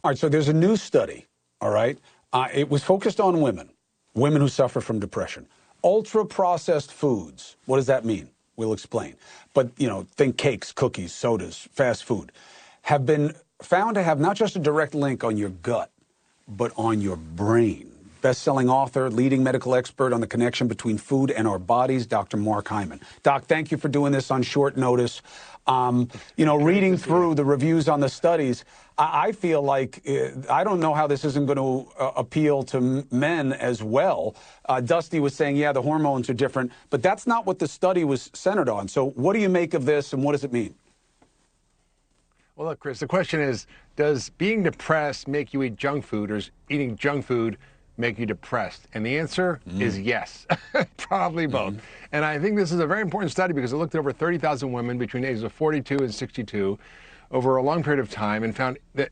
All right, so there's a new study, all right? It was focused on women who suffer from depression. Ultra-processed foods, what does that mean? We'll explain. But, you know, think cakes, cookies, sodas, fast food, have been found to have not just a direct link on your gut, but on your brain. Best-selling author, leading medical expert on the connection between food and our bodies, Dr. Mark Hyman. Doc, thank you for doing this on short notice. You know, reading through the reviews on the studies, I feel like I don't know how this isn't going to appeal to men as well. Dusty was saying, yeah, the hormones are different, but that's not what the study was centered on. So what do you make of this, and what does it mean? Well, look, Chris, the question is, does being depressed make you eat junk food, or does eating junk food make you depressed? And the answer is yes, probably both. And I think this is a very important study because it looked at over 30,000 women between the ages of 42 and 62 over a long period of time and found that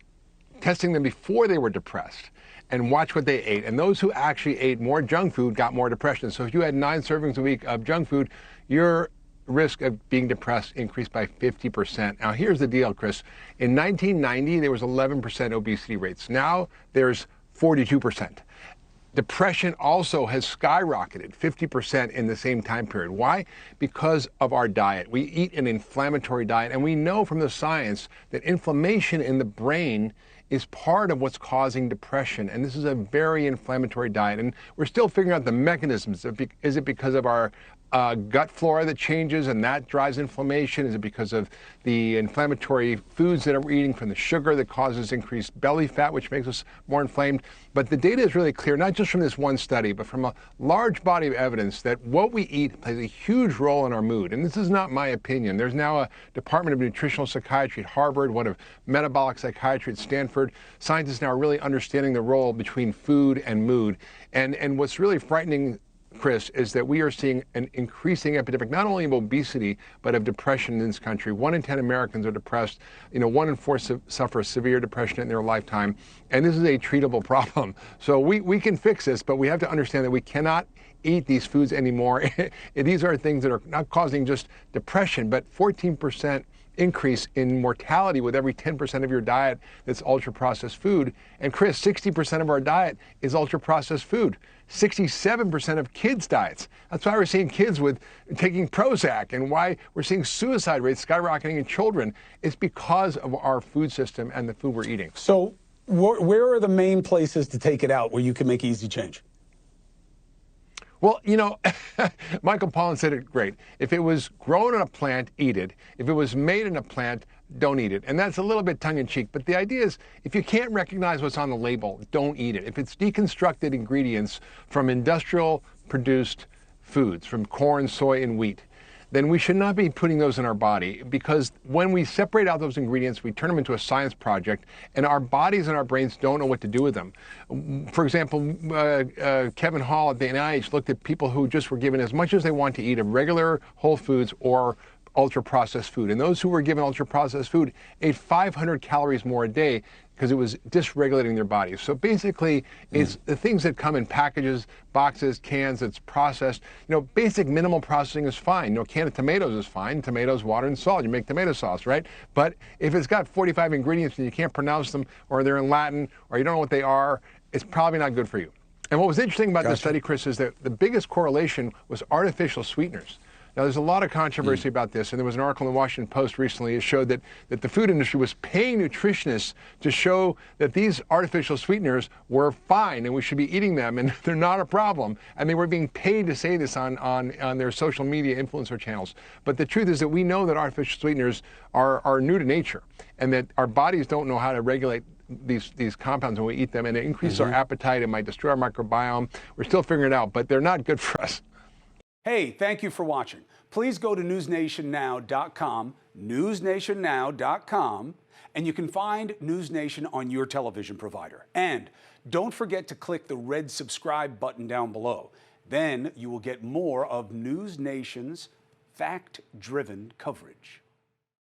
testing them before they were depressed and watch what they ate. And those who actually ate more junk food got more depression. So if you had 9 servings a week of junk food, your risk of being depressed increased by 50%. Now, here's the deal, Chris. In 1990, there was 11% obesity rates. Now there's 42%. Depression also has skyrocketed 50% in the same time period. Why? Because of our diet. We eat an inflammatory diet, and we know from the science that inflammation in the brain is part of what's causing depression. And this is a very inflammatory diet. And we're still figuring out the mechanisms. Is it because of our gut flora that changes and that drives inflammation? Is it because of the inflammatory foods that we're eating, from the sugar that causes increased belly fat, which makes us more inflamed? But the data is really clear, not just from this one study, but from a large body of evidence that what we eat plays a huge role in our mood. And this is not my opinion. There's now a Department of Nutritional Psychiatry at Harvard, one of metabolic psychiatry at Stanford. Scientists now are really understanding the role between food and mood. And what's really frightening, Chris, is that we are seeing an increasing epidemic, not only of obesity, but of depression in this country. 1 in 10 Americans are depressed. You know, 1 in 4 suffer severe depression in their lifetime. And this is a treatable problem. So we can fix this, but we have to understand that we cannot eat these foods anymore. These are things that are not causing just depression, but 14% increase in mortality with every 10% of your diet that's ultra-processed food. And Chris, 60% of our diet is ultra-processed food. 67% of kids' diets. That's why we're seeing kids taking Prozac, and why we're seeing suicide rates skyrocketing in children. It's because of our food system and the food we're eating. So where are the main places to take it out where you can make easy change? Well, you know, Michael Pollan said it great. If it was grown in a plant, eat it. If it was made in a plant, don't eat it. And that's a little bit tongue-in-cheek. But the idea is, if you can't recognize what's on the label, don't eat it. If it's deconstructed ingredients from industrial-produced foods, from corn, soy, and wheat, then we should not be putting those in our body, because when we separate out those ingredients, we turn them into a science project, and our bodies and our brains don't know what to do with them. For example, Kevin Hall at the NIH looked at people who just were given as much as they want to eat of regular whole foods or ultra-processed food. And those who were given ultra-processed food ate 500 calories more a day because it was dysregulating their bodies. So basically, it's the things that come in packages, boxes, cans, that's processed. You know, basic minimal processing is fine. You know, a can of tomatoes is fine. Tomatoes, water, and salt. You make tomato sauce, right? But if it's got 45 ingredients and you can't pronounce them, or they're in Latin, or you don't know what they are, it's probably not good for you. And what was interesting about this study, Chris, is that the biggest correlation was artificial sweeteners. Now, there's a lot of controversy about this, and there was an article in the Washington Post recently that showed that the food industry was paying nutritionists to show that these artificial sweeteners were fine and we should be eating them, and they're not a problem. And they were being paid to say this on their social media influencer channels. But the truth is that we know that artificial sweeteners are new to nature, and that our bodies don't know how to regulate these compounds when we eat them, and it increases our appetite. It might destroy our microbiome. We're still figuring it out, but they're not good for us. Hey, thank you for watching. Please go to newsnationnow.com, newsnationnow.com, and you can find NewsNation on your television provider. And don't forget to click the red subscribe button down below. Then you will get more of NewsNation's fact-driven coverage.